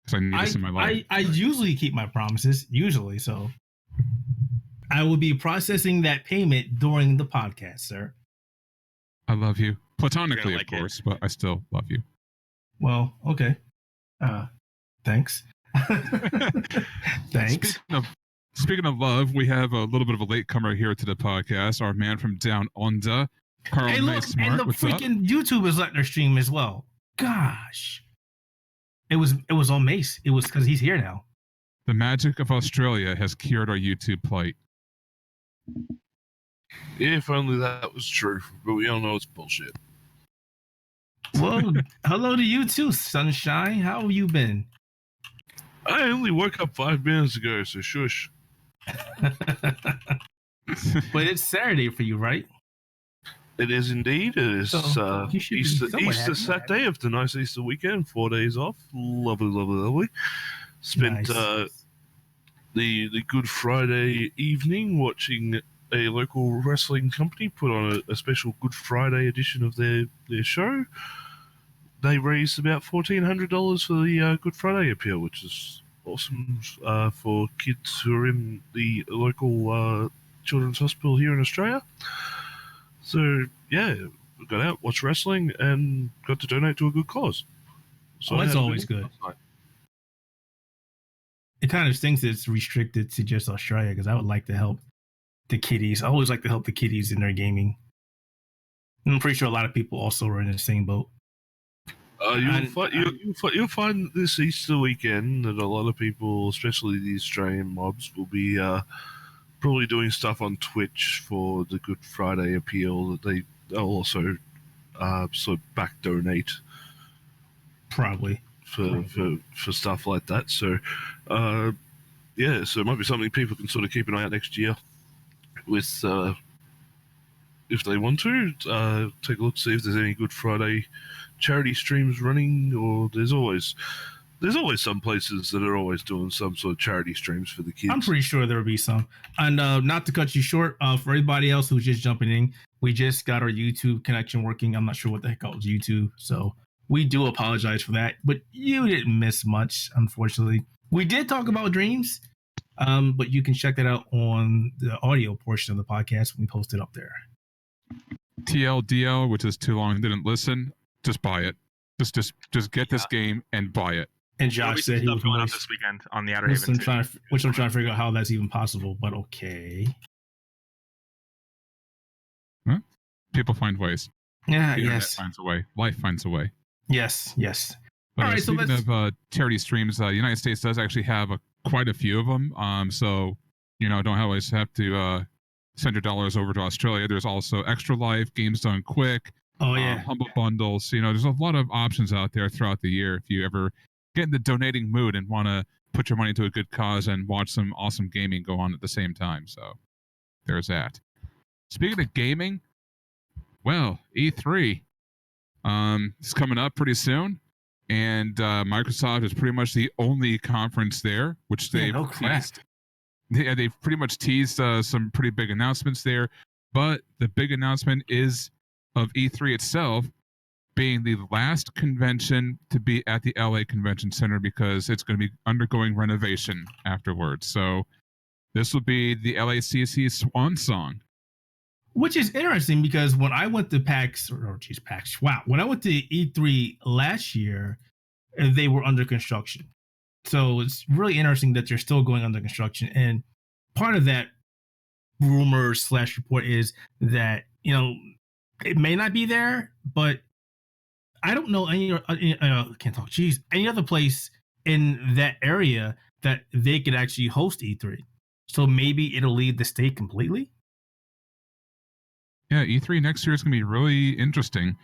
because I need this in my life. I usually keep my promises, usually. So I will be processing that payment during the podcast, sir. I love you. Platonically, of course, but I still love you. Well, okay. Thanks. Thanks. Speaking of love, we have a little bit of a latecomer here to the podcast. Our man from down under, Carl Naismart. And the freaking YouTube is letting her stream as well. Gosh. It was on Mace. It was because he's here now. The magic of Australia has cured our YouTube plight. If only that was true, but we all know it's bullshit. Well, hello to you too, Sunshine. How have you been? I only woke up 5 minutes ago, so shush. But it's Saturday for you, right? It is indeed. It is Easter Saturday of the nice Easter weekend. 4 days off. Lovely, lovely, lovely. Spent the Good Friday evening watching a local wrestling company put on a special Good Friday edition of their show. They raised about $1,400 for the Good Friday appeal, which is awesome for kids who are in the local children's hospital here in Australia. So, yeah, we got out, watched wrestling, and got to donate to a good cause. So that's always good. It kind of stinks that it's restricted to just Australia, because I would like to help the kiddies. I always like to help the kiddies in their gaming. I'm pretty sure a lot of people also are in the same boat. You'll find this Easter weekend that a lot of people, especially the Australian mobs, will be probably doing stuff on Twitch for the Good Friday appeal that they'll also sort of back donate. Probably. For stuff like that. So, yeah, so it might be something people can sort of keep an eye out next year with, if they want to, take a look, see if there's any Good Friday charity streams running, or there's always some places that are always doing some sort of charity streams for the kids. I'm pretty sure there will be some. And not to cut you short, for everybody else who's just jumping in, we just got our YouTube connection working. I'm not sure what the heck was YouTube, so we do apologize for that. But you didn't miss much, unfortunately. We did talk about dreams, but you can check that out on the audio portion of the podcast when we post it up there. TLDL, which is too long, didn't listen. Just buy it. Just get this game and buy it. And Josh said he was going up this weekend on the Outerhaven. Which I'm trying to figure out how that's even possible, but okay. Huh? People find ways. Yeah, the yes. Finds a way. Life finds a way. Yes. But all right, speaking of charity streams, the United States does actually have quite a few of them. So don't always have to send your dollars over to Australia. There's also Extra Life, Games Done Quick. Oh yeah, Humble Bundles. There's a lot of options out there throughout the year. If you ever get in the donating mood and want to put your money to a good cause and watch some awesome gaming go on at the same time. So there's that. Speaking of gaming, well, E3 is coming up pretty soon, and Microsoft is pretty much the only conference there, which they've teased. They've pretty much teased some pretty big announcements there, but the big announcement is of E3 itself being the last convention to be at the LA Convention Center, because it's going to be undergoing renovation afterwards. So this will be the LACC swan song. Which is interesting, because when I went to when I went to E3 last year, they were under construction. So it's really interesting that they're still going under construction. And part of that rumor/report is that, it may not be there, but I don't know any other place in that area that they could actually host E3. So maybe it'll leave the state completely. Yeah, E3 next year is going to be really interesting.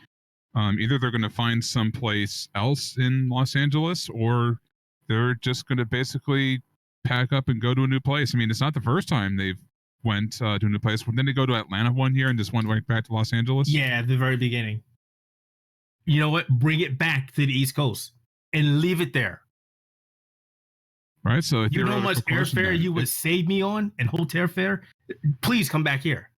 Either they're going to find someplace else in Los Angeles, or they're just going to basically pack up and go to a new place. I mean, it's not the first time they've went to a new place. Then they go to Atlanta one year and just went right back to Los Angeles. Yeah, at the very beginning. You know what? Bring it back to the East Coast and leave it there. Right. So if you know how much airfare you would save me on and hotel fare? Please come back here.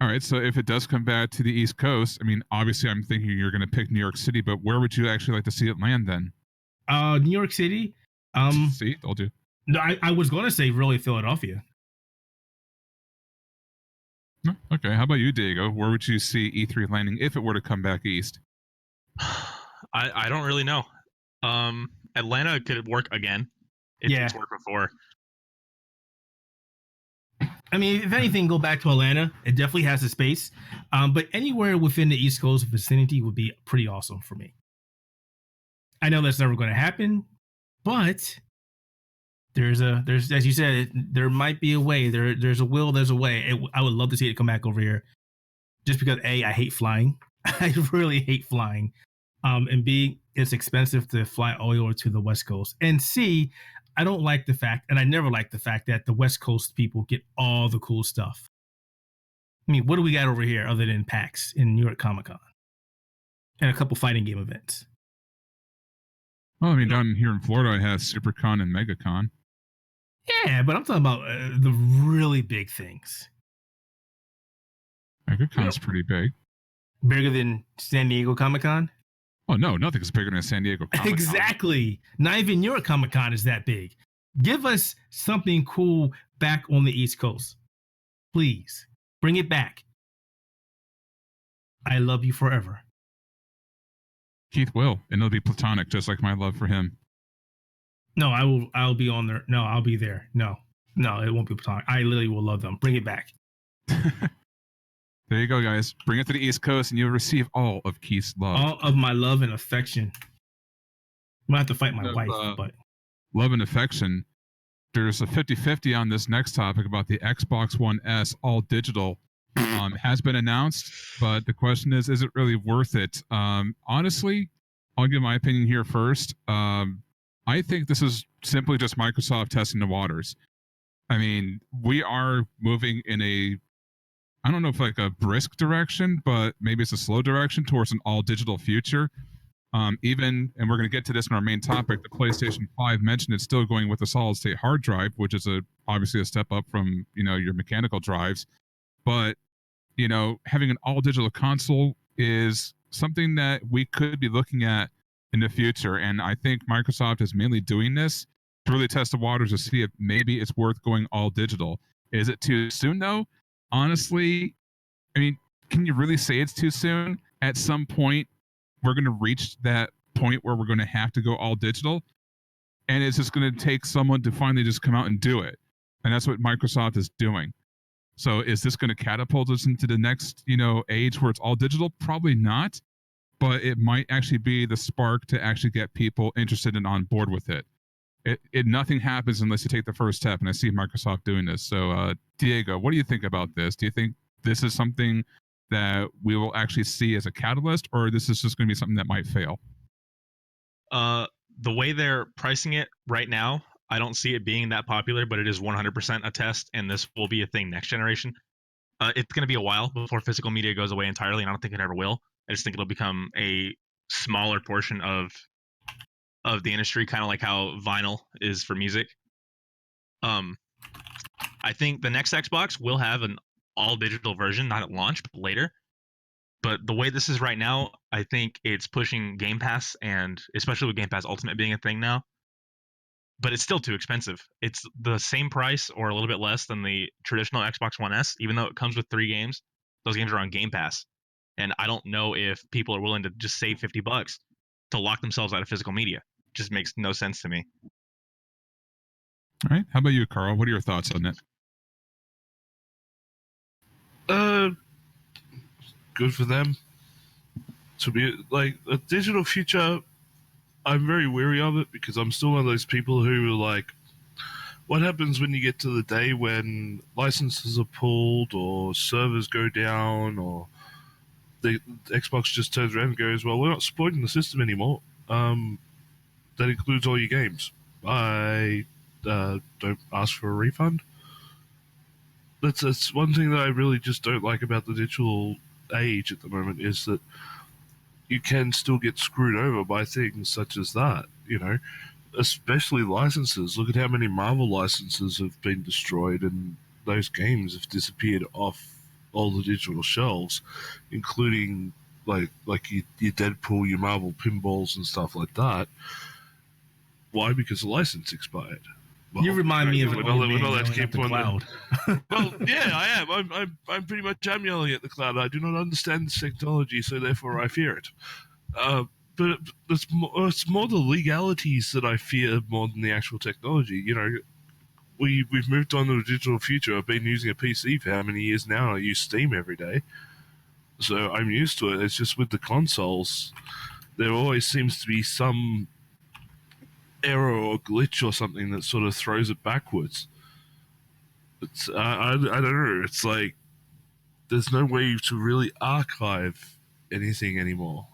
All right. So if it does come back to the East Coast, I mean, obviously I'm thinking you're going to pick New York City, but where would you actually like to see it land then? New York City. See, told you. No, I was going to say really Philadelphia. Okay, how about you, Diego? Where would you see E3 landing if it were to come back east? I don't really know. Atlanta could work again. It's worked before. I mean, if anything, go back to Atlanta. It definitely has the space. But anywhere within the East Coast vicinity would be pretty awesome for me. I know that's never going to happen, but there's as you said, there might be a way. There's a will, there's a way. I would love to see it come back over here, just because A, I hate flying. I really hate flying. And B, it's expensive to fly all over to the West Coast. And C, I don't like the fact, and I never liked the fact that the West Coast people get all the cool stuff. I mean, what do we got over here other than PAX in New York Comic Con and a couple fighting game events? Well, I mean, down here in Florida, it has SuperCon and MegaCon. Yeah, but I'm talking about the really big things. MegaCon's pretty big. Bigger than San Diego Comic Con? Oh, no, nothing's bigger than San Diego Comic Con. Exactly. Not even New York Comic Con is that big. Give us something cool back on the East Coast. Please, bring it back. I love you forever. Keith will, and it'll be platonic, just like my love for him. No, I'll be on there. No, I'll be there. No, it won't be platonic. I literally will love them. Bring it back. There you go, guys. Bring it to the East Coast, and you'll receive all of Keith's love. All of my love and affection. I'm going to have to fight my wife, but... Love and affection. There's a 50-50 on this next topic about the Xbox One S all digital. Has been announced, but the question is it really worth it? Honestly, I'll give my opinion here first. I think this is simply just Microsoft testing the waters. I mean, we are moving in a, I don't know if like a brisk direction, but maybe it's a slow direction towards an all digital future. Even, and we're going to get to this in our main topic, the PlayStation 5 mentioned it's still going with a solid state hard drive, which is obviously a step up from, your mechanical drives. But, having an all digital console is something that we could be looking at in the future. And I think Microsoft is mainly doing this to really test the waters to see if maybe it's worth going all digital. Is it too soon though? Honestly, I mean, can you really say it's too soon? At some point, we're going to reach that point where we're going to have to go all digital. And it's just going to take someone to finally just come out and do it. And that's what Microsoft is doing. So is this going to catapult us into the next, age where it's all digital? Probably not. But it might actually be the spark to actually get people interested and on board with it. Nothing happens unless you take the first step. And I see Microsoft doing this. So, Diego, what do you think about this? Do you think this is something that we will actually see as a catalyst, or this is just going to be something that might fail? The way they're pricing it right now, I don't see it being that popular, but it is 100% a test, and this will be a thing next generation. It's going to be a while before physical media goes away entirely, and I don't think it ever will. I just think it'll become a smaller portion of the industry, kind of like how vinyl is for music. I think the next Xbox will have an all digital version, not at launch, but later. But the way this is right now, I think it's pushing Game Pass, and especially with Game Pass Ultimate being a thing now. But it's still too expensive. It's the same price or a little bit less than the traditional Xbox One S, even though it comes with 3 games. Those games are on Game Pass. And I don't know if people are willing to just save $50 to lock themselves out of physical media. It just makes no sense to me. All right. How about you, Carl? What are your thoughts on it? Good for them. To be like a digital future, I'm very weary of it because I'm still one of those people who are like, what happens when you get to the day when licenses are pulled or servers go down or the Xbox just turns around and goes, well, we're not supporting the system anymore. That includes all your games. I don't ask for a refund. That's one thing that I really just don't like about the digital age at the moment is that you can still get screwed over by things such as that, especially licenses. Look at how many Marvel licenses have been destroyed and those games have disappeared off all the digital shelves, including like your Deadpool, your Marvel pinballs and stuff like that. Why? Because the license expired. Well, you remind me of an old man yelling at the cloud. Well, yeah, I am. I'm pretty much yelling at the cloud. I do not understand this technology, so therefore I fear it. But it's more the legalities that I fear more than the actual technology. You know, we've moved on to a digital future. I've been using a PC for how many years now? I use Steam every day, so I'm used to it. It's just with the consoles, there always seems to be some error or glitch or something that sort of throws it backwards. It's I don't know. It's like there's no way to really archive anything anymore.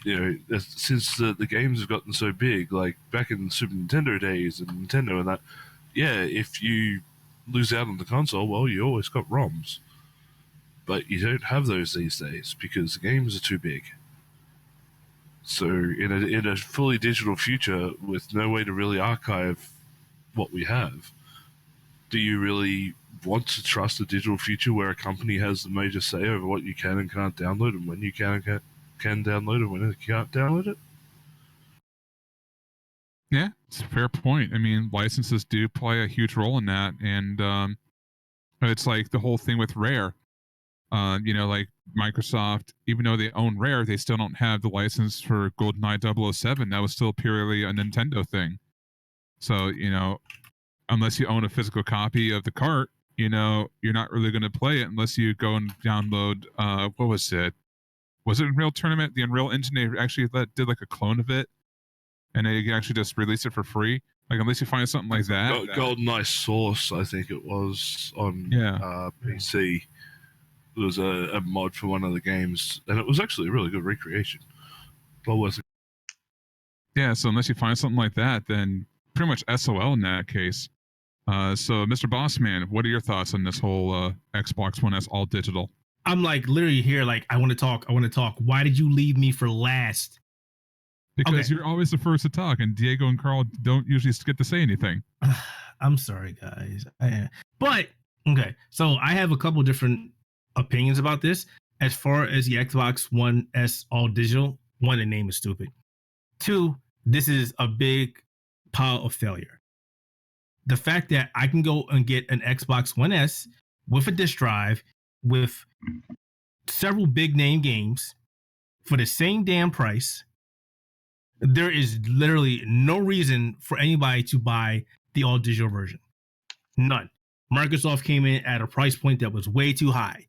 You know, since the games have gotten so big, like back in Super Nintendo days and Nintendo and that, yeah, if you lose out on the console, well, you always got ROMs. But you don't have those these days because the games are too big. So in a fully digital future with no way to really archive what we have, do you really want to trust a digital future where a company has the major say over what you can and can't download and when you can download it, when you can't download it? Yeah, it's a fair point. I mean, licenses do play a huge role in that, and it's like the whole thing with Rare. You know, like Microsoft, even though they own Rare, they still don't have the license for GoldenEye 007. That was still purely a Nintendo thing. So, you know, unless you own a physical copy of the cart, you know, you're not really going to play it unless you go and download, what was it? Was it Unreal Tournament? The Unreal Engine, they actually did like a clone of it, and they actually just released it for free. Like, unless you find something like that. GoldenEye Source, I think it was, on PC. It was a mod for one of the games, and it was actually a really good recreation. Well worth it. Yeah, so unless you find something like that, then pretty much SOL in that case. So, Mr. Bossman, what are your thoughts on this whole Xbox One S all digital? I'm like literally here, like, I want to talk. Why did you leave me for last? Because you're always the first to talk, and Diego and Carl don't usually get to say anything. I'm sorry, guys. But, okay, so I have a couple different opinions about this. As far as the Xbox One S all digital, one, the name is stupid. Two, this is a big pile of failure. The fact that I can go and get an Xbox One S with a disk drive with several big name games for the same damn price, there is literally no reason for anybody to buy the all digital version. None. Microsoft came in at a price point that was way too high.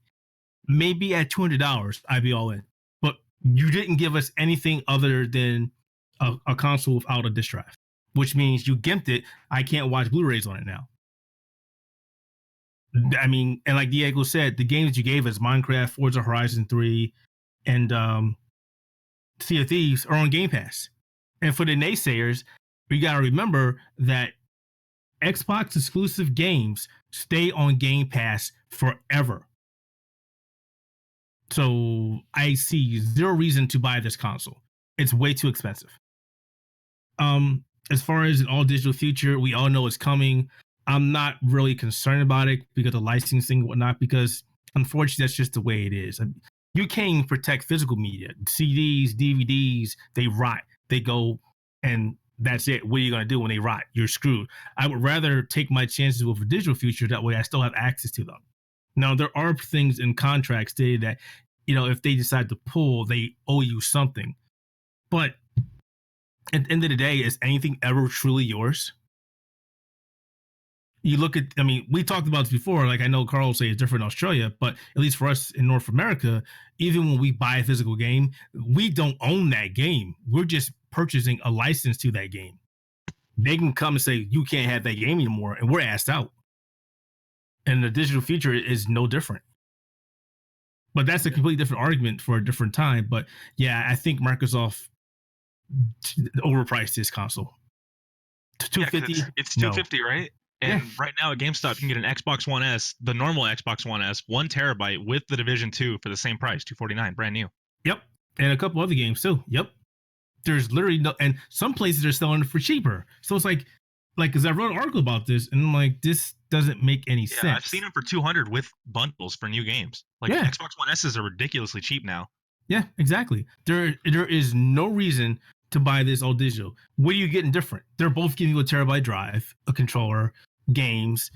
Maybe at $200, I'd be all in. But you didn't give us anything other than a console without a disk drive, which means you gimped it. I can't watch Blu-rays on it now. I mean, and like Diego said, the games you gave us, Minecraft, Forza Horizon 3, and Sea of Thieves, are on Game Pass. And for the naysayers, we got to remember that Xbox exclusive games stay on Game Pass forever. So I see zero reason to buy this console. It's way too expensive. As far as an all digital future, we all know it's coming. I'm not really concerned about it because of licensing and whatnot, because unfortunately that's just the way it is. You can't even protect physical media. CDs, DVDs, they rot. They go, and that's it. What are you going to do when they rot? You're screwed. I would rather take my chances with a digital future. That way I still have access to them. Now, there are things in contracts stated that, you know, if they decide to pull, they owe you something. But at the end of the day, is anything ever truly yours? You look at, I mean, we talked about this before. Like, I know Carl will say it's different in Australia, but at least for us in North America, even when we buy a physical game, we don't own that game. We're just purchasing a license to that game. They can come and say, you can't have that game anymore, and we're asked out. And the digital future is no different. But that's a completely different argument for a different time. But yeah, I think Microsoft overpriced this console. $250. It's $250, right? And right now at GameStop, you can get an Xbox One S, the normal Xbox One S, 1 terabyte with the Division 2 for the same price, $249, brand new. Yep, and a couple other games too. Yep, there's literally no, and some places are selling it for cheaper. So it's like, because I wrote an article about this, and I'm like, this doesn't make any sense. I've seen them for $200 with bundles for new games. Like Xbox One S's are ridiculously cheap now. Yeah, exactly. There is no reason to buy this all digital. What are you getting different? They're both giving you a terabyte drive, a controller, games,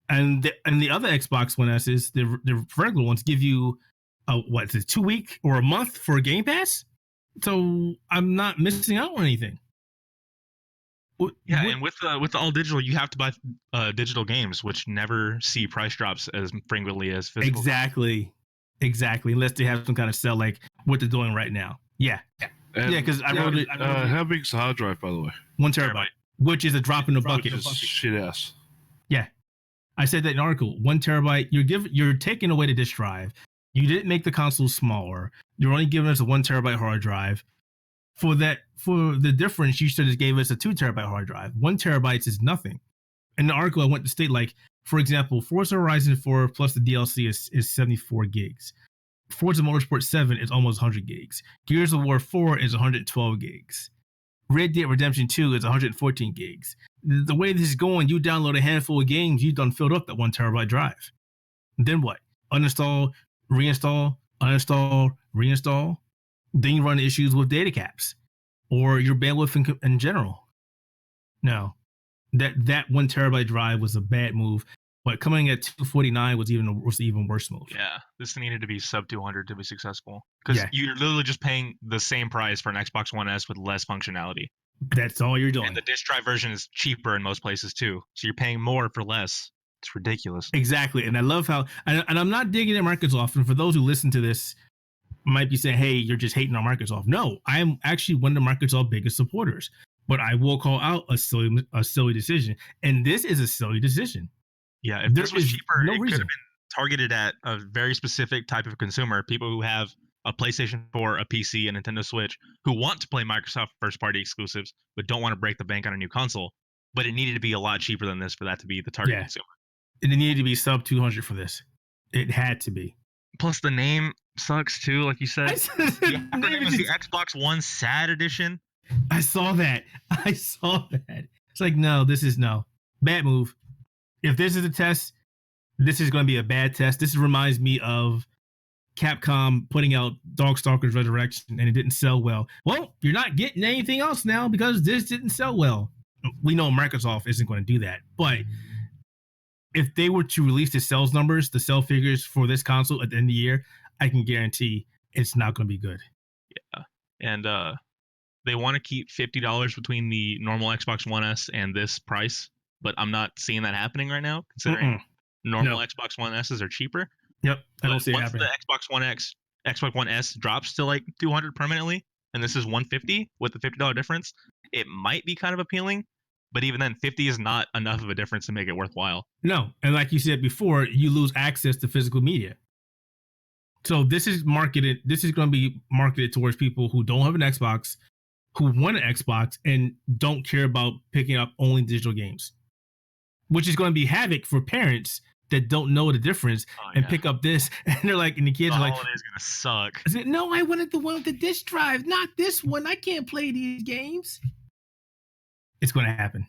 and the other Xbox One S's, the regular ones, give you a 2 week or a month for a Game Pass. So I'm not missing out on anything. And with the all digital, you have to buy digital games, which never see price drops as frequently as physical. Exactly. Unless they have some kind of sale like what they're doing right now. Yeah. Because I wrote it. How big's the hard drive, by the way? 1 terabyte, which is a drop in the bucket. Shit ass. Yeah, I said that in an article. 1 terabyte. You're taking away the disk drive. You didn't make the console smaller. You're only giving us a 1 terabyte hard drive. For the difference, you should have gave us a 2 terabyte hard drive. 1 terabyte is nothing. In the article, I went to state, like, for example, Forza Horizon 4 plus the DLC is 74 gigs. Forza Motorsport 7 is almost 100 gigs. Gears of War 4 is 112 gigs. Red Dead Redemption 2 is 114 gigs. The way this is going, you download a handful of games, you've done filled up that 1 terabyte drive. Then what? Uninstall, reinstall, uninstall, reinstall. Then you run issues with data caps or your bandwidth in general. No, that 1 terabyte drive was a bad move. But coming at 249 was even worse move. Yeah, this needed to be sub 200 to be successful. Because you're literally just paying the same price for an Xbox One S with less functionality. That's all you're doing. And the disk drive version is cheaper in most places too. So you're paying more for less. It's ridiculous. Exactly. And I love how, and I'm not digging at Microsoft. And for those who listen to this, might be saying, hey, you're just hating on Microsoft. No, I am actually one of Microsoft's biggest supporters. But I will call out a silly decision. And this is a silly decision. Yeah, if this was cheaper, it could have been targeted at a very specific type of consumer, people who have a PlayStation 4, a PC, and Nintendo Switch, who want to play Microsoft first-party exclusives, but don't want to break the bank on a new console. But it needed to be a lot cheaper than this for that to be the target consumer. And it needed to be sub 200 for this. It had to be. Plus, the name sucks too, like you said. The name is the Xbox One Sad Edition. I saw that. It's like, no, this is no. Bad move. If this is a test, this is going to be a bad test. This reminds me of Capcom putting out Darkstalkers Resurrection and it didn't sell well. Well, you're not getting anything else now because this didn't sell well. We know Microsoft isn't going to do that. But if they were to release the sales numbers, the sell figures for this console at the end of the year, I can guarantee it's not going to be good. Yeah. And they want to keep $50 between the normal Xbox One S and this price. But I'm not seeing that happening right now, considering normal Xbox One S's are cheaper. Yep, I don't see it happening. Once the Xbox One S drops to like 200 permanently, and this is 150 with the $50 difference, it might be kind of appealing. But even then, 50 is not enough of a difference to make it worthwhile. No, and like you said before, you lose access to physical media. So this is going to be marketed towards people who don't have an Xbox, who want an Xbox, and don't care about picking up only digital games. Which is going to be havoc for parents that don't know the difference and pick up this. And they're like, and the kids are like, it's going to suck. I said, no, I wanted the one with the disc drive, not this one. I can't play these games. It's going to happen.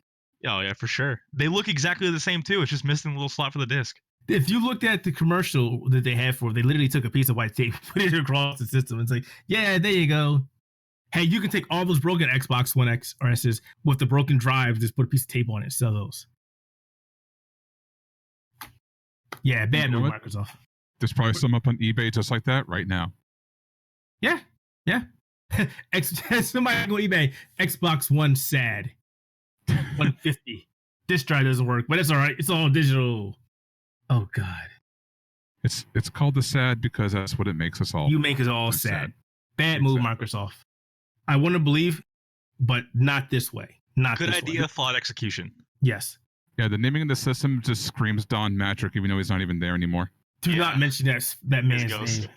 Oh, yeah, for sure. They look exactly the same, too. It's just missing a little slot for the disc. If you looked at the commercial that they had for it, they literally took a piece of white tape, put it across the system. It's like, yeah, there you go. Hey, you can take all those broken Xbox One X or S's with the broken drive, just put a piece of tape on it and sell those. Yeah, bad move, Microsoft. There's probably some up on eBay just like that right now. Yeah. Somebody go eBay, Xbox One sad. 150. This drive doesn't work, but it's all right. It's all digital. Oh God. It's called the sad because that's what it makes us all. You make us all sad. Bad move, Microsoft. I want to believe, but not this way. Not good this idea, way. flawed execution. Yes. Yeah, the naming of the system just screams Don Matrick, even though he's not even there anymore. Do not mention that man's name.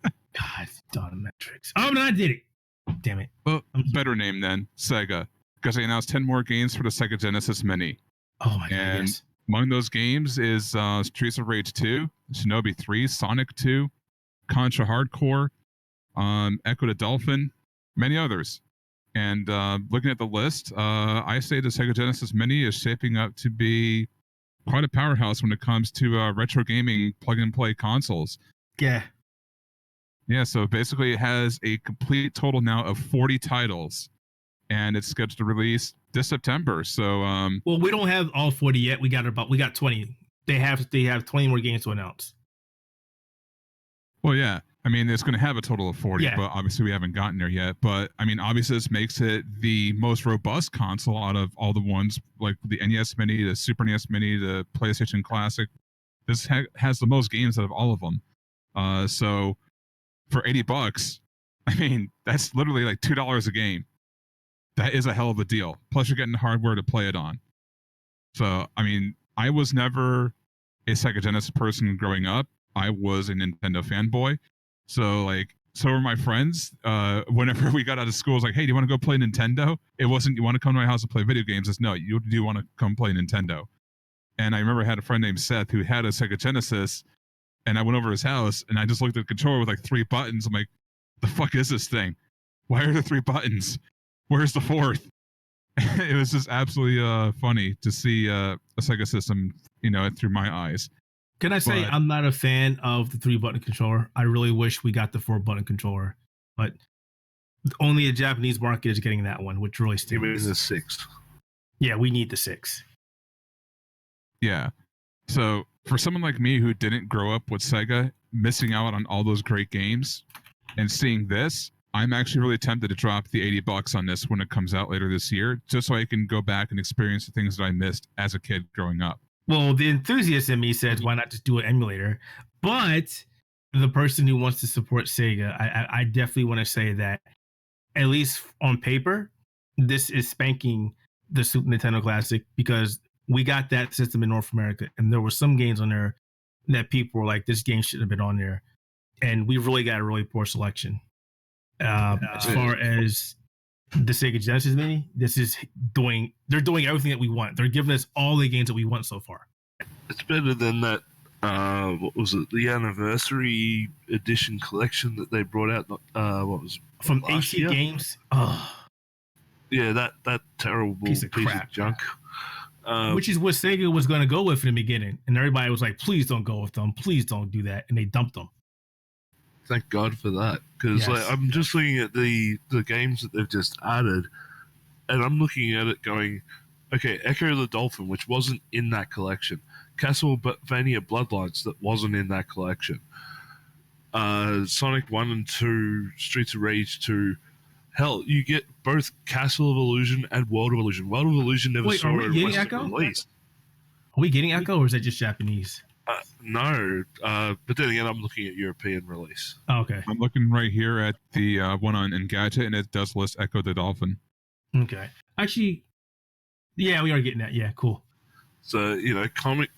God, Don Matrix. Oh, no, I did it. Damn it. Well, better name then, Sega, because they announced 10 more games for the Sega Genesis Mini. Oh my God, yes. Among those games is Streets of Rage 2, Shinobi 3, Sonic 2, Contra Hardcore, Echo the Dolphin, many others. And looking at the list, I say the Sega Genesis Mini is shaping up to be quite a powerhouse when it comes to retro gaming plug-and-play consoles. Yeah. Yeah, so basically it has a complete total now of 40 titles and it's scheduled to release this September. So, well, we don't have all 40 yet. We got 20. They have 20 more games to announce. Well, yeah. I mean, it's going to have a total of 40, yeah. but obviously we haven't gotten there yet. But I mean, obviously this makes it the most robust console out of all the ones, like the NES Mini, the Super NES Mini, the PlayStation Classic. This has the most games out of all of them. So for $80, I mean, that's literally like $2 a game. That is a hell of a deal. Plus you're getting hardware to play it on. So, I mean, I was never a Sega Genesis person growing up. I was a Nintendo fanboy. So like, so were my friends. Whenever we got out of school, it was like, hey, do you want to go play Nintendo? It wasn't, you want to come to my house and play video games? It's no, you do want to come play Nintendo. And I remember I had a friend named Seth who had a Sega Genesis, and I went over to his house and I just looked at the controller with like 3 buttons. I'm like, the fuck is this thing? Why are there 3 buttons? Where's the 4th? It was just absolutely funny to see a Sega system, you know, through my eyes. Can I say I'm not a fan of the 3-button controller? I really wish we got the 4-button controller, but only a Japanese market is getting that one, which really stinks. It is a 6. Yeah, we need the 6. Yeah. So for someone like me who didn't grow up with Sega, missing out on all those great games and seeing this, I'm actually really tempted to drop the $80 on this when it comes out later this year, just so I can go back and experience the things that I missed as a kid growing up. Well, the enthusiast in me says, why not just do an emulator? But the person who wants to support Sega, I definitely want to say that, at least on paper, this is spanking the Super Nintendo Classic, because we got that system in North America, and there were some games on there that people were like, this game shouldn't have been on there. And we really got a really poor selection. As far as the Sega Genesis Mini, they're doing everything that we want. They're giving us all the games that we want so far. It's better than that. What was it? The anniversary edition collection that they brought out. What was it, from AT Games? Oh, yeah, that terrible piece of junk. Which is what Sega was going to go with in the beginning, and everybody was like, "Please don't go with them. Please don't do that," and they dumped them. Thank God for that, because like, I'm just looking at the games that they've just added, and I'm looking at it going, okay, Echo the Dolphin, which wasn't in that collection, Castlevania Bloodlines, that wasn't in that collection, Sonic 1 and 2, Streets of Rage 2, hell, you get both Castle of Illusion and World of Illusion. World of Illusion never saw a Western release. Are we getting Echo, or is that just Japanese? No, but then again, I'm looking at European release. Oh, okay. I'm looking right here at the one on Engadget, and it does list Echo the Dolphin. Okay. Actually, yeah, we are getting that. Yeah, cool. So, you know, Comic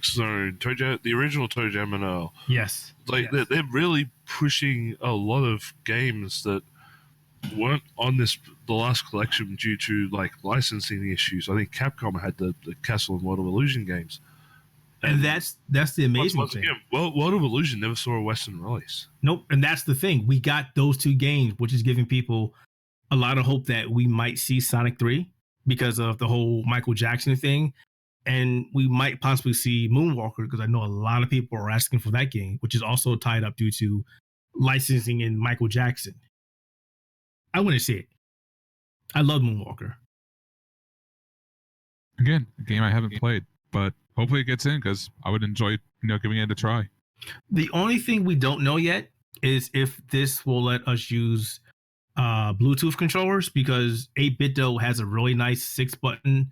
Zone, the original Toe Jam and Earl. Yes. Like, yes. They're really pushing a lot of games that weren't on the last collection due to, like, licensing issues. I think Capcom had the Castle and World of Illusion games. And that's the amazing thing. Again, World of Illusion never saw a Western release. Nope. And that's the thing. We got those 2 games, which is giving people a lot of hope that we might see Sonic 3 because of the whole Michael Jackson thing. And we might possibly see Moonwalker, because I know a lot of people are asking for that game, which is also tied up due to licensing in Michael Jackson. I want to see it. I love Moonwalker. Again, a game I haven't played, but hopefully it gets in, because I would enjoy, giving it a try. The only thing we don't know yet is if this will let us use Bluetooth controllers, because 8BitDo has a really nice 6-button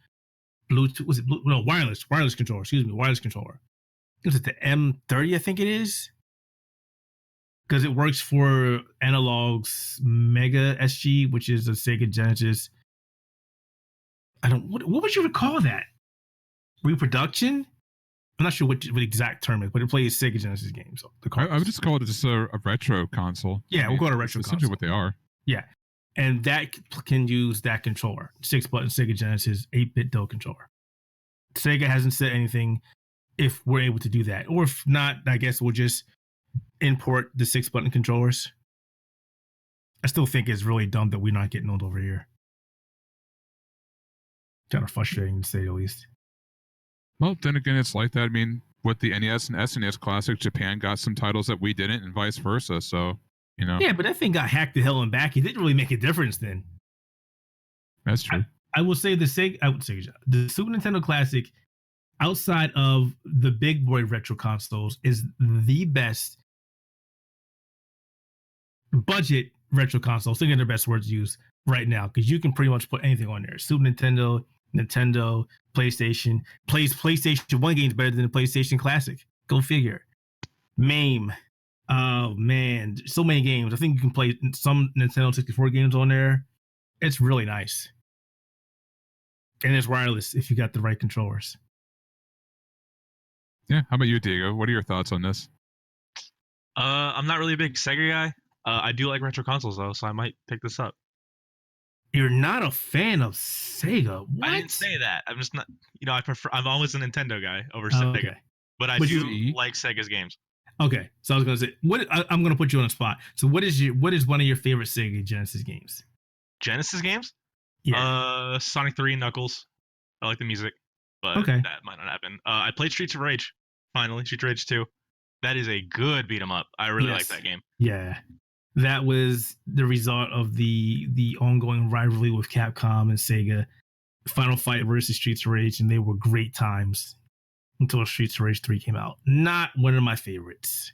Bluetooth. Wireless controller. Excuse me, wireless controller. Is it the M30? I think it is, because it works for Analog's Mega SG, which is a Sega Genesis. What would you call that? Reproduction? I'm not sure what the exact term is, but it plays Sega Genesis games. So I would just call it just a retro console. Yeah, we'll call it a retro console. Essentially what they are. Yeah. And that can use that controller, 6-button Sega Genesis 8BitDo controller. Sega hasn't said anything if we're able to do that. Or if not, I guess we'll just import the 6-button controllers. I still think it's really dumb that we're not getting those over here. Kind of frustrating to say the least. Well, then again, it's like that. I mean, with the NES and SNES Classic, Japan got some titles that we didn't, and vice versa. So, Yeah, but that thing got hacked to hell and back. It didn't really make a difference then. That's true. I will say the Super Nintendo Classic, outside of the big boy retro consoles, is the best budget retro console. Thinking the best words used right now, because you can pretty much put anything on there. Super Nintendo, PlayStation. PlayStation 1 games better than the PlayStation Classic. Go figure. MAME. Oh man, so many games. I think you can play some Nintendo 64 games on there. It's really nice. And it's wireless if you got the right controllers. Yeah. How about you, Diego? What are your thoughts on this? I'm not really a big Sega guy. I do like retro consoles though, so I might pick this up. You're not a fan of Sega? What? I didn't say that. I'm just not. I'm always a Nintendo guy over Sega. Okay. But I do like Sega's games. Okay, so I was gonna say, I'm gonna put you on a spot. So what is one of your favorite Sega Genesis games? Genesis games? Yeah. Sonic 3 Knuckles. I like the music, but that might not happen. I played Streets of Rage. Finally, Streets of Rage 2. That is a good beat 'em up. I really like that game. Yeah, that was the result of the ongoing rivalry with Capcom and Sega. Final Fight versus Streets of Rage, and they were great times until Streets of Rage 3 came out. Not one of my favorites.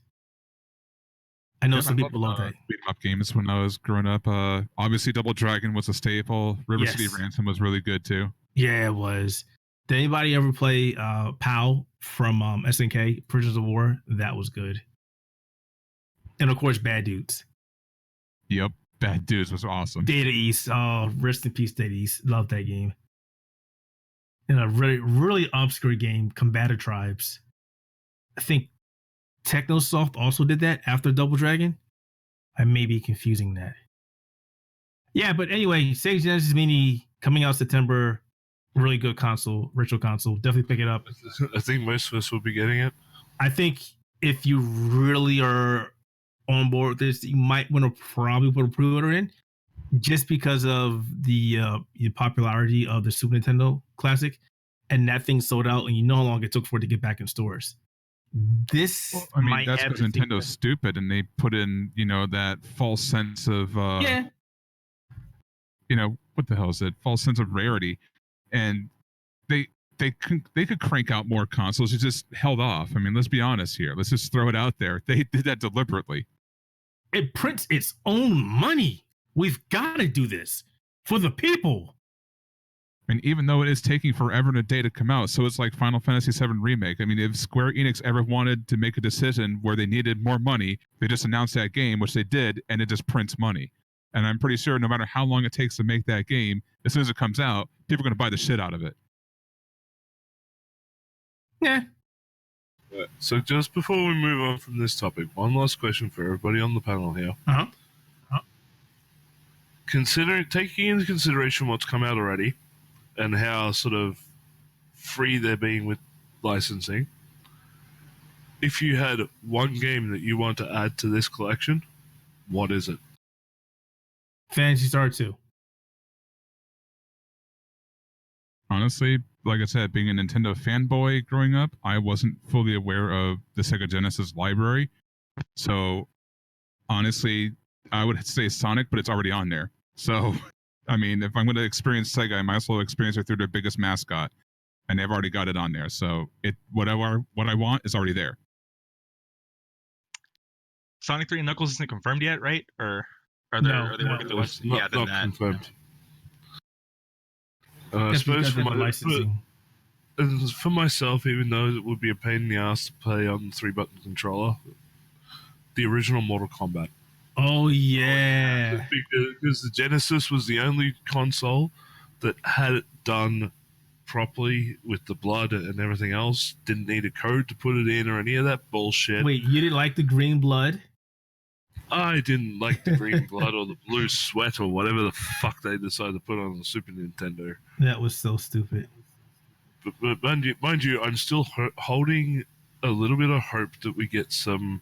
I know some people love that. Beat 'em up games when I was growing up. Obviously, Double Dragon was a staple. River City Ransom was really good too. Yeah, it was. Did anybody ever play POW from SNK, Prisoners of War? That was good. And of course, Bad Dudes. Yep, Bad Dudes was awesome. Data East. Oh, rest in peace, Data East. Love that game. And a really, really obscure game, Combator Tribes. I think Technosoft also did that after Double Dragon. I may be confusing that. Yeah, but anyway, Sega Genesis Mini coming out September. Really good console, retro console. Definitely pick it up. I think most of us will be getting it. I think if you really are on board with this, you might want to probably put a pre-order in, just because of the popularity of the Super Nintendo Classic, and that thing sold out, and you know how long it took for it to get back in stores. This, that's because Nintendo's stupid, and they put in, that false sense of, what the hell is it? False sense of rarity, and they could crank out more consoles. It just held off. I mean, let's be honest here. Let's just throw it out there. They did that deliberately. It prints its own money. We've got to do this for the people. And even though it is taking forever and a day to come out, so it's like Final Fantasy VII Remake. I mean, if Square Enix ever wanted to make a decision where they needed more money, they just announced that game, which they did, and it just prints money. And I'm pretty sure no matter how long it takes to make that game, as soon as it comes out, people are going to buy the shit out of it. Yeah. So just before we move on from this topic, one last question for everybody on the panel here. Taking into consideration what's come out already and how sort of free they're being with licensing, if you had one game that you want to add to this collection, what is it? Phantasy Star 2. Honestly, like I said, being a Nintendo fanboy growing up, I wasn't fully aware of the Sega Genesis library. So, honestly, I would say Sonic, but it's already on there. So, I mean, if I'm going to experience Sega, I might as well experience it through their biggest mascot. And they've already got it on there. So, what I want is already there. Sonic 3 and Knuckles isn't confirmed yet, right? Or are they working towards? Not confirmed. I suppose for myself, even though it would be a pain in the ass to play on the 3-button controller, the original Mortal Kombat. Oh, yeah. Because the Genesis was the only console that had it done properly with the blood and everything else. Didn't need a code to put it in or any of that bullshit. Wait, you didn't like the green blood? I didn't like the green blood or the blue sweat or whatever the fuck they decided to put on the Super Nintendo. That was so stupid. But mind you, I'm still holding a little bit of hope that we get some,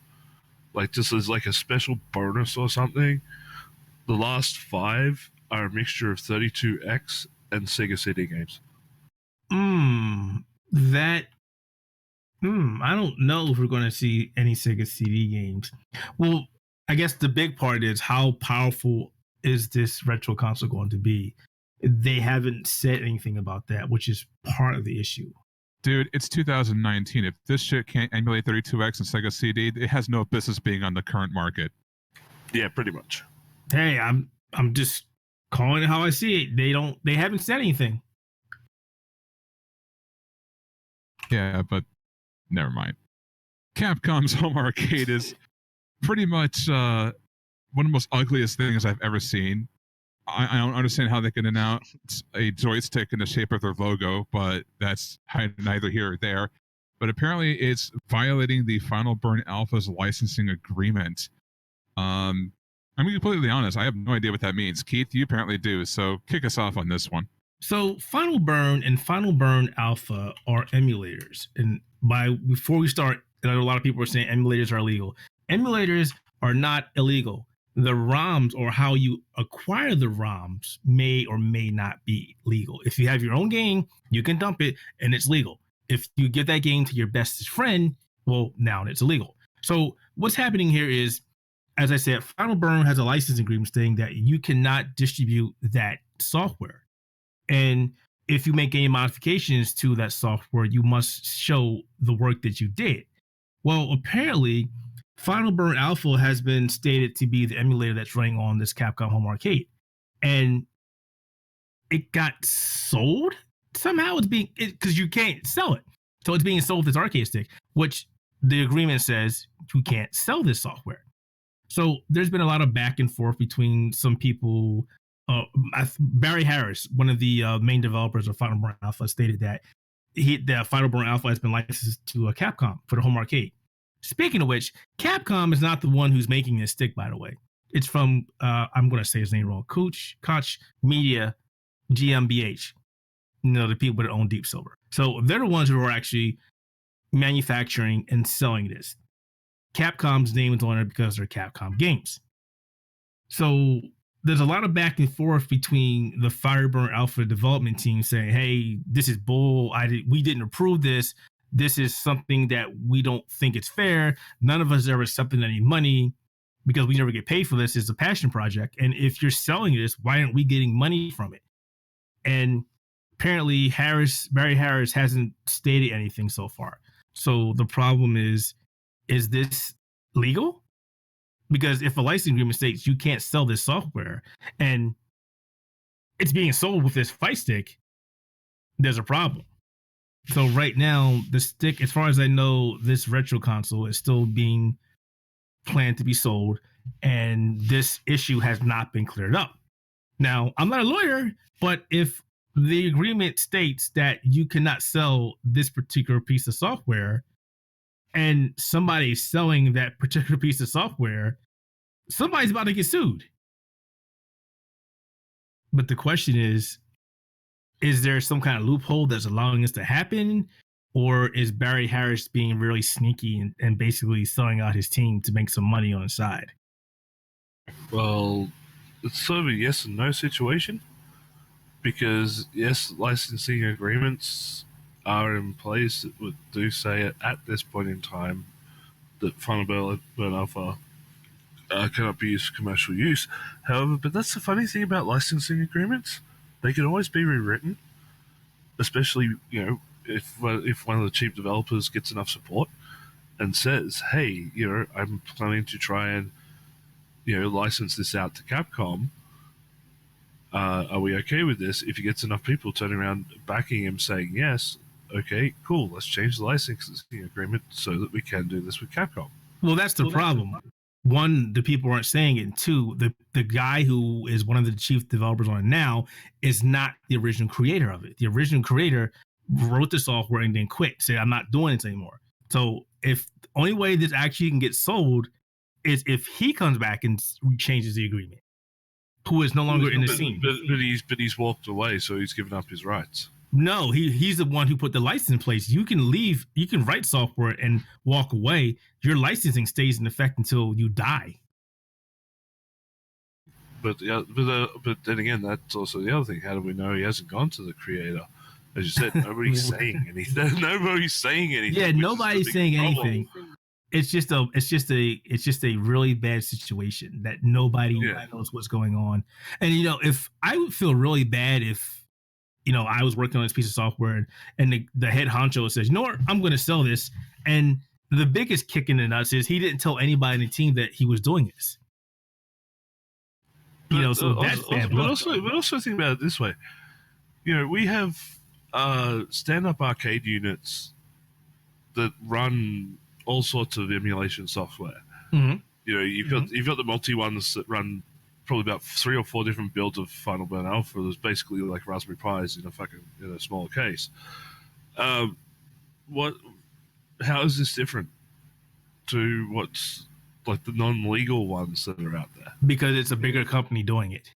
like, just as like a special bonus or something. The last 5 are a mixture of 32X and Sega CD games. I don't know if we're going to see any Sega CD games. Well, I guess the big part is how powerful is this retro console going to be? they haven't said anything about that, which is part of the issue. Dude, it's 2019. If this shit can't emulate 32X and Sega CD, it has no business being on the current market. Yeah, pretty much. Hey, I'm just calling it how I see it. They haven't said anything. Yeah, but never mind. Capcom's home arcade is pretty much one of the most ugliest things I've ever seen. I don't understand how they can announce a joystick in the shape of their logo, but that's neither here or there. But apparently it's violating the Finalburn Alpha's licensing agreement. I'm completely honest. I have no idea what that means. Keith, you apparently do. So kick us off on this one. So Finalburn and Finalburn Alpha are emulators. And before we start, I know a lot of people are saying emulators are illegal. Emulators are not illegal. The ROMs, or how you acquire the ROMs, may or may not be legal. If you have your own game, you can dump it and it's legal. If you give that game to your bestest friend, well, now it's illegal. So what's happening here is, as I said, Finalburn has a license agreement saying that you cannot distribute that software. And if you make any modifications to that software, you must show the work that you did. Well, apparently, Finalburn Alpha has been stated to be the emulator that's running on this Capcom home arcade. And it got sold? Somehow it's being, because you can't sell it. So it's being sold as arcade stick, which the agreement says you can't sell this software. So there's been a lot of back and forth between some people. Barry Harris, one of the main developers of Finalburn Alpha, stated that the Finalburn Alpha has been licensed to Capcom for the home arcade. Speaking of which, Capcom is not the one who's making this stick, by the way. It's from, I'm going to say his name wrong, Koch Media GmbH. The people that own Deep Silver. So they're the ones who are actually manufacturing and selling this. Capcom's name is on it because they're Capcom games. So there's a lot of back and forth between the Finalburn Alpha development team saying, hey, this is bull. We didn't approve this. This is something that we don't think it's fair. None of us ever accepted any money because we never get paid for this. It's a passion project. And if you're selling this, why aren't we getting money from it? And apparently Barry Harris hasn't stated anything so far. So the problem is this legal? Because if a licensing agreement states you can't sell this software and it's being sold with this fight stick, there's a problem. So right now, the stick, as far as I know, this retro console is still being planned to be sold, and this issue has not been cleared up. Now, I'm not a lawyer, but if the agreement states that you cannot sell this particular piece of software, and somebody's selling that particular piece of software, somebody's about to get sued. But the question is there some kind of loophole that's allowing this to happen? Or is Barry Harris being really sneaky and basically selling out his team to make some money on the side? Well, it's sort of a yes and no situation. Because, yes, licensing agreements are in place that do say at this point in time that Finalburn Alpha cannot be used for commercial use. However, but that's the funny thing about licensing agreements. They can always be rewritten, especially, if one of the cheap developers gets enough support and says, hey, I'm planning to try and, license this out to Capcom. Are we okay with this? If he gets enough people turning around backing him saying yes, okay, cool, let's change the licensing agreement so that we can do this with Capcom. Well, that's the problem. One, the people aren't saying it. And two, the guy who is one of the chief developers on it now is not the original creator of it. The original creator wrote the software and then quit, said, I'm not doing this anymore. So if the only way this actually can get sold is if he comes back and changes the agreement, who is no longer in the scene. But he's walked away, so he's given up his rights. No, he's the one who put the license in place. You can leave, you can write software and walk away. Your licensing stays in effect until you die. But then again, that's also the other thing. How do we know he hasn't gone to the creator? As you said, nobody's saying anything. Nobody's saying anything. Yeah, nobody's saying anything. it's just a really bad situation that nobody knows what's going on. And if I would feel really bad if I was working on this piece of software and the head honcho says, I'm going to sell this, and the biggest kick in the nuts is he didn't tell anybody in the team that he was doing this. So that's bad blood. But also think about it this way. We have stand-up arcade units that run all sorts of emulation software. Mm-hmm. You've got the multi ones that run probably about 3 or 4 different builds of Finalburn Alpha. There's basically like Raspberry Pis in a smaller case. How is this different to what's like the non-legal ones that are out there? Because it's a bigger company doing it.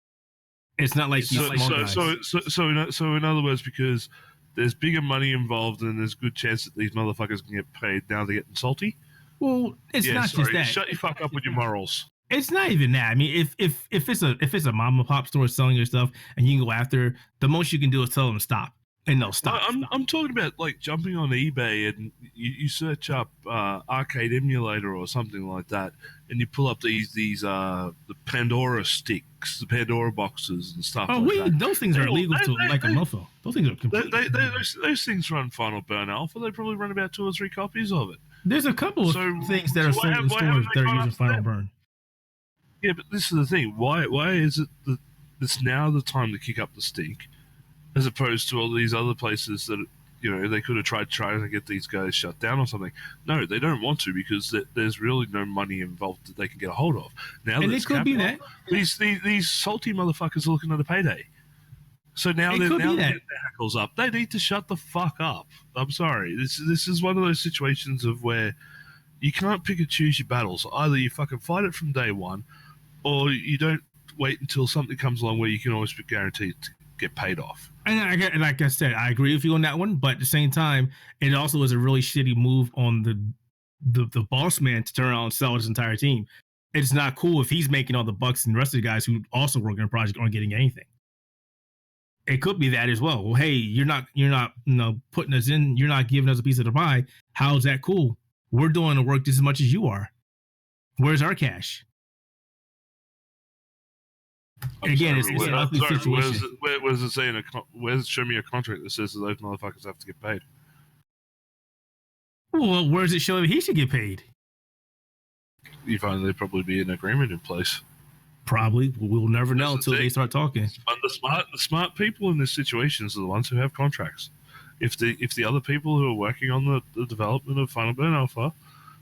It's not like so in other words, because there's bigger money involved and there's a good chance that these motherfuckers can get paid. Now they're getting salty. Well, it's not just that. Shut your fuck up with your morals. It's not even that. I mean, if it's a mom and pop store selling your stuff and you can go after, the most you can do is tell them stop. And no, stop. I'm talking about like jumping on eBay and you search up arcade emulator or something like that, and you pull up these the Pandora sticks, the Pandora boxes and stuff. Those things are illegal to like a mofo. Those things are completely. Those things run Finalburn Alpha. They probably run about 2 or 3 copies of it. There's a couple of things that are sold in stores that are using Finalburn. Yeah, but this is the thing. Why is it that it's now the time to kick up the stink, as opposed to all these other places that they could have tried to get these guys shut down or something? No, they don't want to because there's really no money involved that they can get a hold of. Now, and it could be that these salty motherfuckers are looking at a payday. So now they're getting their hackles up. They need to shut the fuck up. I'm sorry. This is one of those situations of where you can't pick and choose your battles. Either you fucking fight it from day one, or you don't wait until something comes along where you can always be guaranteed to get paid off. And like I said, I agree with you on that one, but at the same time, it also was a really shitty move on the boss man to turn around and sell his entire team. It's not cool if he's making all the bucks and the rest of the guys who also work on the project aren't getting anything. It could be that as well. Well, hey, you're not putting us in, you're not giving us a piece of the pie. How's that cool? We're doing the work just as much as you are. Where's our cash? Again, it's an ugly situation. Where does it say show me a contract that says that those motherfuckers have to get paid? Well, where does it show that he should get paid? You find there'd probably be an agreement in place. Probably. We'll never know until they start talking. But the smart people in this situation are the ones who have contracts. If the other people who are working on the development of Finalburn Alpha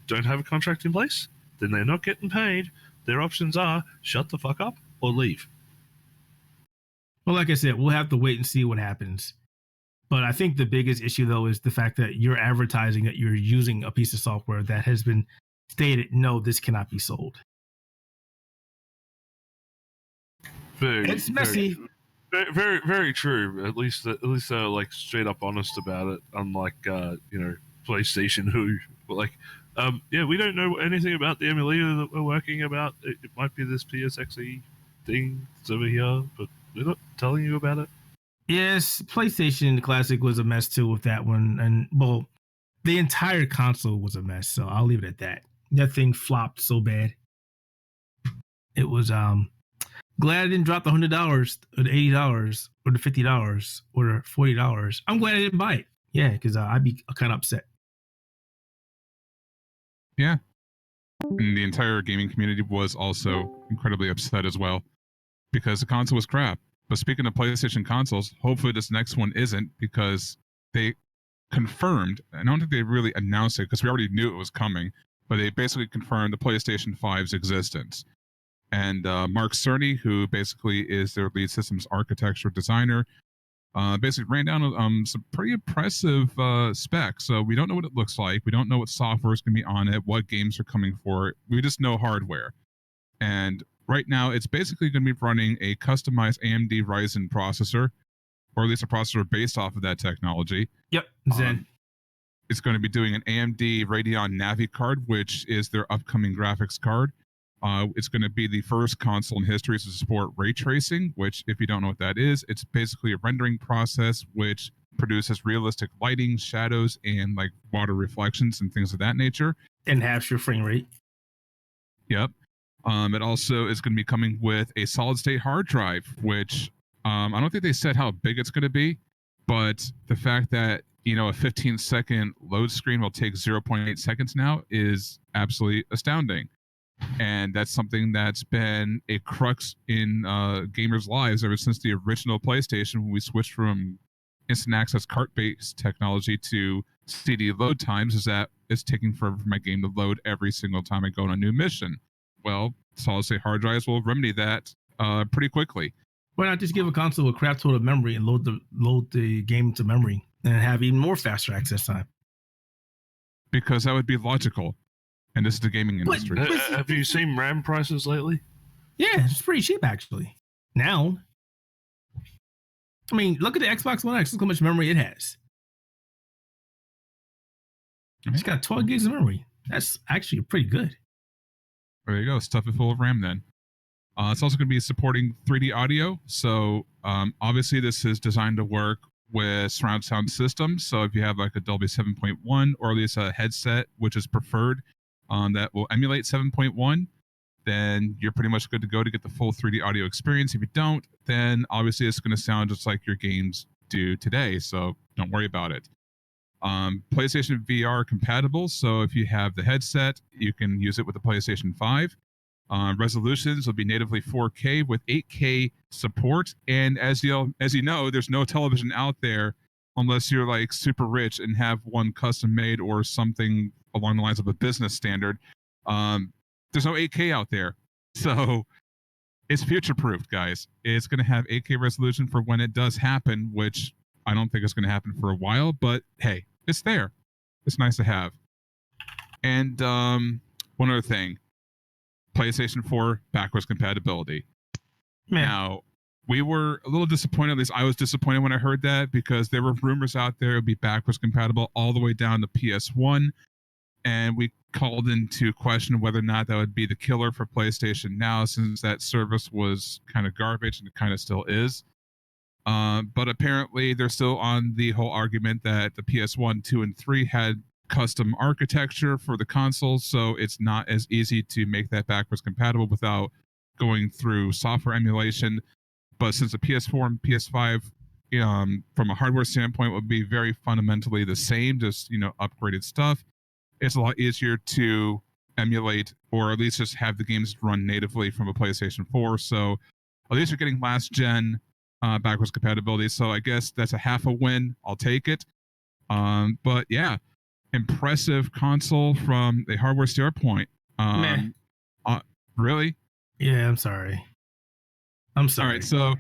don't have a contract in place, then they're not getting paid. Their options are shut the fuck up or leave. Well, like I said, we'll have to wait and see what happens. But I think the biggest issue, though, is the fact that you're advertising that you're using a piece of software that has been stated, no, this cannot be sold. It's messy. Very, very, very true. At least they're like straight up honest about it. Unlike PlayStation, who we don't know anything about the emulator that we're working about. It might be this PSXE thing that's over here, but they're not telling you about it. Yes, PlayStation Classic was a mess too with that one, and well, the entire console was a mess. So I'll leave it at that. That thing flopped so bad. It was glad I didn't drop the $100 or the $80 or the $50 or the $40. I'm glad I didn't buy it. Yeah, because I'd be kind of upset. Yeah. And the entire gaming community was also incredibly upset as well because the console was crap. But speaking of PlayStation consoles, hopefully this next one isn't, because they confirmed, I don't think they really announced it because we already knew it was coming, but they basically confirmed the PlayStation 5's existence. And Mark Cerny, who basically is their lead systems architecture designer, basically ran down some pretty impressive specs. So we don't know what it looks like. We don't know what software is going to be on it, what games are coming for it. We just know hardware. And right now, it's basically going to be running a customized AMD Ryzen processor, or at least a processor based off of that technology. Yep, Zen. It's going to be doing an AMD Radeon Navi card, which is their upcoming graphics card. It's going to be the first console in history to support ray tracing, which, if you don't know what that is, it's basically a rendering process which produces realistic lighting, shadows, and like water reflections and things of that nature. and halves your frame rate. Yep. It also is going to be coming with a solid state hard drive, which I don't think they said how big it's going to be, but the fact that, a 15-second load screen will take 0.8 seconds now is absolutely astounding. And that's something that's been a crux in gamers' lives ever since the original PlayStation, when we switched from instant access cart-based technology to CD load times, is that it's taking forever for my game to load every single time I go on a new mission. Well, solid-state hard drives will remedy that pretty quickly. Why not just give a console a crap total of memory and load the game to memory and have even more faster access time? Because that would be logical. And this is the gaming industry. Have you seen RAM prices lately? Yeah, it's pretty cheap actually. Now, I mean, look at the Xbox One X. Look how much memory it has. It's got 12 gigs of memory. That's actually pretty good. There you go. Stuff it full of RAM then. It's also going to be supporting 3D audio. So obviously this is designed to work with surround sound systems. So if you have like a Dolby 7.1 or at least a headset, which is preferred, that will emulate 7.1, then you're pretty much good to go to get the full 3D audio experience. If you don't, then obviously it's going to sound just like your games do today. So don't worry about it. PlayStation VR compatible. So if you have the headset, you can use it with the PlayStation 5. Resolutions will be natively 4K with 8K support. And as you know, there's no television out there unless you're like super rich and have one custom made or something along the lines of a business standard. There's no 8K out there. So it's future-proofed, guys. It's going to have 8K resolution for when it does happen, which I don't think it's going to happen for a while, but hey, it's there. It's nice to have. And one other thing, PlayStation 4 backwards compatibility. Man. Now, we were a little disappointed, at least I was disappointed when I heard that, because there were rumors out there it would be backwards compatible all the way down to PS1, and we called into question whether or not that would be the killer for PlayStation Now, since that service was kind of garbage, and it kind of still is. But apparently they're still on the whole argument that the PS1, 2, and 3 had custom architecture for the consoles, so it's not as easy to make that backwards compatible without going through software emulation. But since the PS4 and PS5, from a hardware standpoint, would be very fundamentally the same, just upgraded stuff, it's a lot easier to emulate, or at least just have the games run natively from a PlayStation 4. So at least you're getting last gen backwards compatibility. So I guess that's a half a win. I'll take it. But yeah, impressive console from a hardware standpoint. Really? Yeah, I'm sorry. All right, so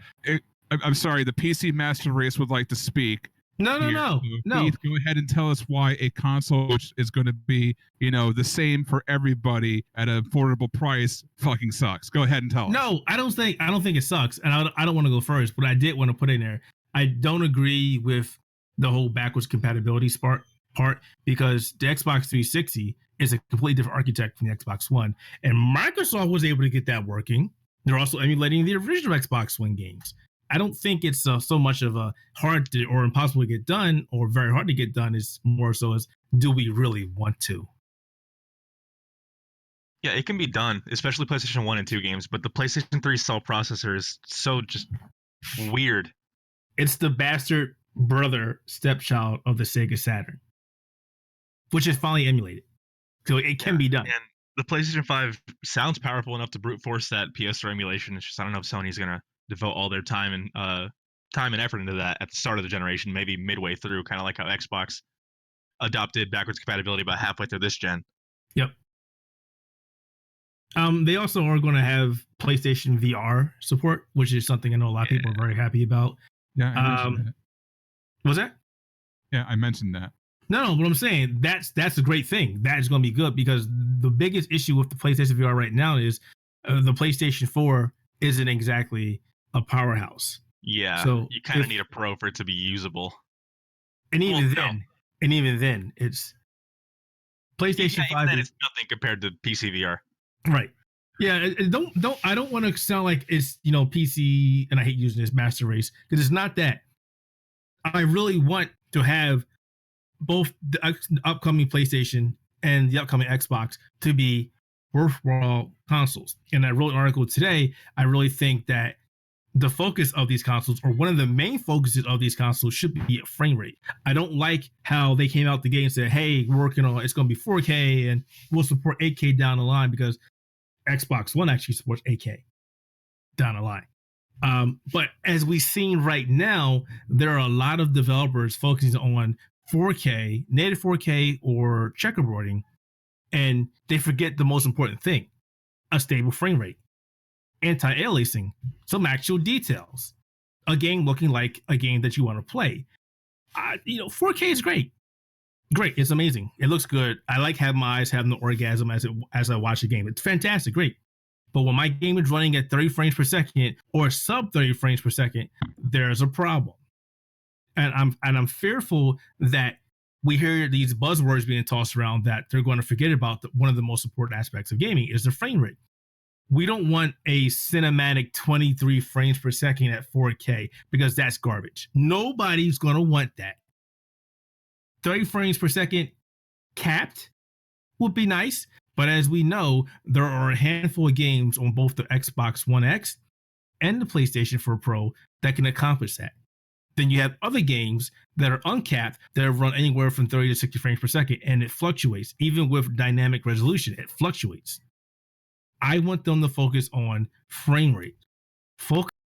I'm sorry. The PC Master Race would like to speak. No. Keith, go ahead and tell us why a console which is going to be, the same for everybody at an affordable price fucking sucks. Go ahead and tell us. No, I don't think it sucks, and I don't want to go first, but I did want to put in there. I don't agree with the whole backwards compatibility part, because the Xbox 360 is a completely different architect from the Xbox One, and Microsoft was able to get that working. They're also emulating the original Xbox One games. I don't think it's so much of a hard to, or impossible to get done, or very hard to get done. Is more so as, do we really want to? Yeah, it can be done, especially PlayStation 1 and 2 games, but the PlayStation 3 cell processor is so just weird. It's the bastard brother stepchild of the Sega Saturn, which is finally emulated. So it can be done. And the PlayStation 5 sounds powerful enough to brute force that PS4 emulation. It's just, I don't know if Sony's going to devote all their time and effort into that at the start of the generation, maybe midway through, kind of like how Xbox adopted backwards compatibility about halfway through this gen. Yep. They also are going to have PlayStation VR support, which is something I know a lot of people are very happy about. Yeah, I mentioned that. Was that? Yeah, I mentioned that. No, but I'm saying that's a great thing. That is going to be good, because the biggest issue with the PlayStation VR right now is the PlayStation 4 isn't exactly a powerhouse. Yeah, so you kind of need a Pro for it to be usable. And even then, it's PlayStation 5. Then it's nothing compared to PC VR. Right. Yeah. I don't want to sound like it's PC, and I hate using this master race, because it's not that. I really want to have both the upcoming PlayStation and the upcoming Xbox to be worthwhile consoles. And I wrote an article today. I really think that the focus of these consoles, or one of the main focuses of these consoles, should be frame rate. I don't like how they came out the gate and said, hey, we're working on, it's going to be 4K and we'll support 8K down the line, because Xbox One actually supports 8K down the line. But as we've seen right now, there are a lot of developers focusing on 4K, native 4K, or checkerboarding, and they forget the most important thing: a stable frame rate, anti-aliasing, some actual details, a game looking like a game that you want to play. 4K is great. Great. It's amazing. It looks good. I like having my eyes having the orgasm as I watch a game. It's fantastic. Great. But when my game is running at 30 frames per second or sub 30 frames per second, there's a problem. And I'm fearful that we hear these buzzwords being tossed around that they're going to forget about one of the most important aspects of gaming is the frame rate. We don't want a cinematic 23 frames per second at 4K, because that's garbage. Nobody's going to want that. 30 frames per second capped would be nice, but as we know, there are a handful of games on both the Xbox One X and the PlayStation 4 Pro that can accomplish that. Then you have other games that are uncapped that run anywhere from 30 to 60 frames per second, and it fluctuates. Even with dynamic resolution, it fluctuates. I want them to focus on frame rate. Focus